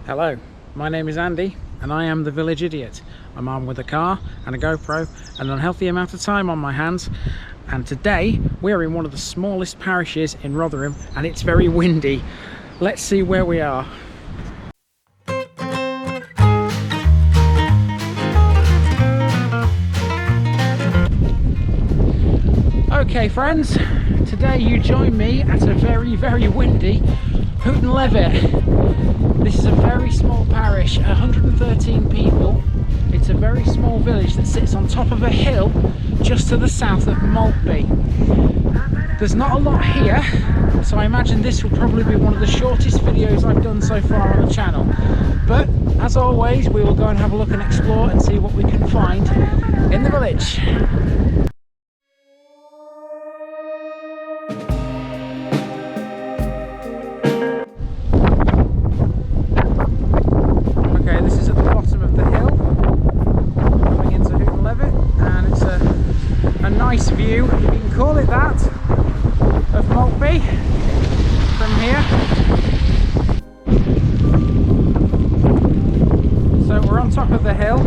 Hello, my name is Andy and I am the village idiot. I'm armed with a car and a GoPro and an unhealthy amount of time on my hands, and today we're in one of the smallest parishes in Rotherham and it's very windy. Let's see where we are. Okay friends, today you join me at a very windy Hooton Levitt. This is a very small parish, 113 people. It's a very small village that sits on top of a hill just to the south of Maltby. There's not a lot here, so I imagine this will probably be one of the shortest videos I've done so far on the channel. But as always, we will go and have a look and explore and see what we can find in the village. Nice view, if you can call it that, of Maltby from here. So we're on top of the hill.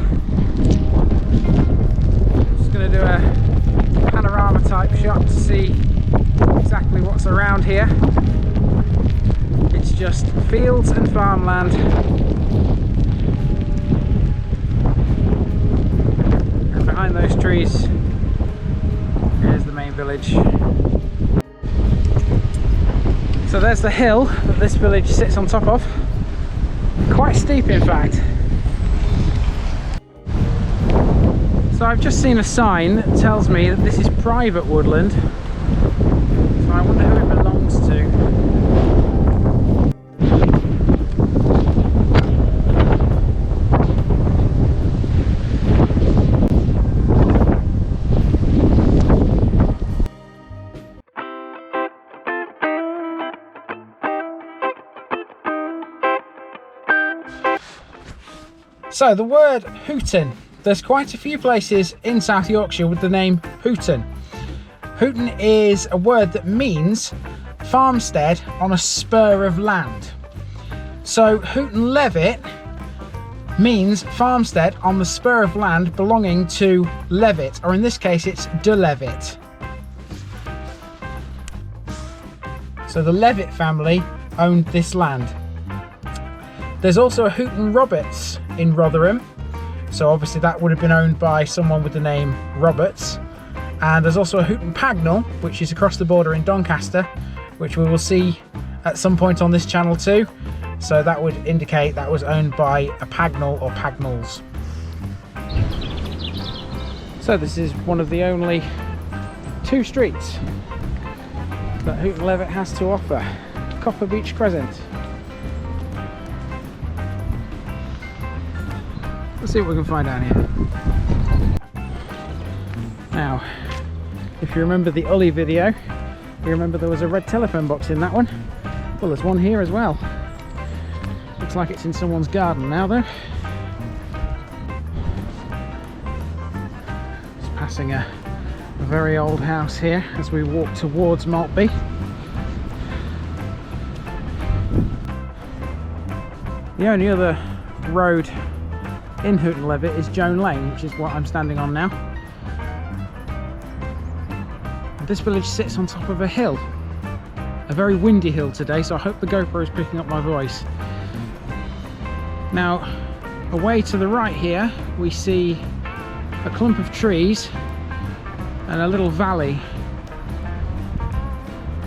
Just going to do a panorama type shot to see exactly what's around here. It's just fields and farmland. And behind those trees, here's the main village. So there's the hill that this village sits on top of. Quite steep in fact. So I've just seen a sign that tells me that this is private woodland. So I wonder who it belongs to. So the word Hooton, there's quite a few places in South Yorkshire with the name Hooton. Hooton is a word that means farmstead on a spur of land. So Hooton Levitt means farmstead on the spur of land belonging to Levitt, or in this case it's de Levitt. So the Levitt family owned this land. There's also a Hooton Roberts in Rotherham, so obviously that would have been owned by someone with the name Roberts. And there's also a Hooton Pagnell, which is across the border in Doncaster, which we will see at some point on this channel too. So that would indicate that was owned by a Pagnell or Pagnells. So this is one of the only two streets that Hooton Levitt has to offer. Copper Beach Crescent. Let's see what we can find down here. Now, if you remember the Ully video, you remember there was a red telephone box in that one. Well, there's one here as well. Looks like it's in someone's garden now though. Just passing a very old house here as we walk towards Maltby. The only other road in Hooton Levitt is Joan Lane, which is what I'm standing on now. This village sits on top of a hill, a very windy hill today, so I hope the GoPro is picking up my voice. Now, away to the right here, we see a clump of trees and a little valley,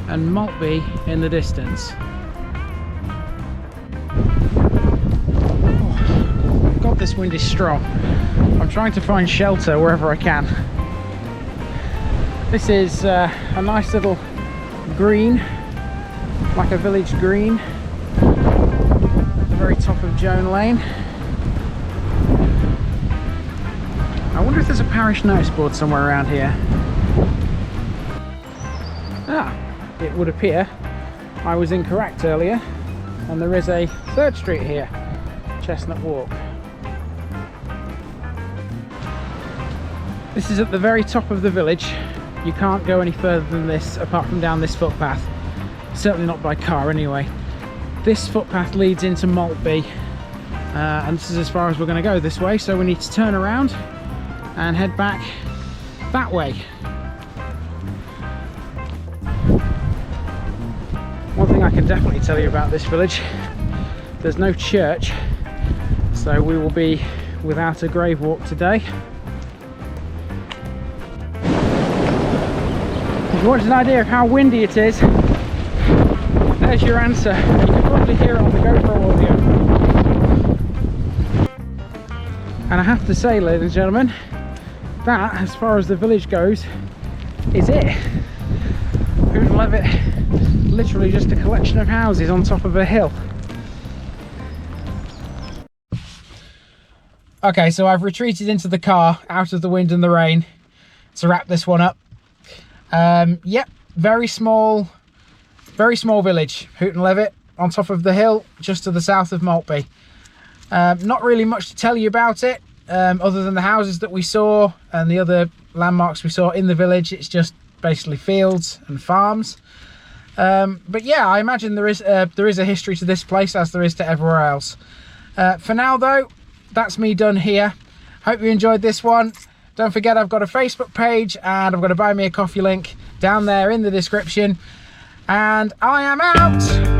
and Maltby in the distance. God, this wind is strong. I'm trying to find shelter wherever I can. This is a nice little green, like a village green, at the very top of Joan Lane. I wonder if there's a parish notice board somewhere around here. Ah, it would appear I was incorrect earlier, and there is a third street here, Chestnut Walk. This is at the very top of the village. You can't go any further than this apart from down this footpath. Certainly not by car anyway. This footpath leads into Maltby and this is as far as we're going to go this way, so we need to turn around and head back that way. One thing I can definitely tell you about this village, there's no church, so we will be without a grave walk today. If you want an idea of how windy it is, there's your answer. You can probably hear it on the GoPro audio. And I have to say, ladies and gentlemen, that, as far as the village goes, is it. Hooton Levitt, literally just a collection of houses on top of a hill. Okay, so I've retreated into the car, out of the wind and the rain, to wrap this one up. Yep, very small village, Hooton Levitt, on top of the hill, just to the south of Maltby. Not really much to tell you about it, other than the houses that we saw and the other landmarks we saw in the village. It's just basically fields and farms. But yeah, I imagine there is a history to this place, as there is to everywhere else. For now though, that's me done here. Hope you enjoyed this one. Don't forget, I've got a Facebook page and I've got a buy me a coffee link down there in the description. And I am out.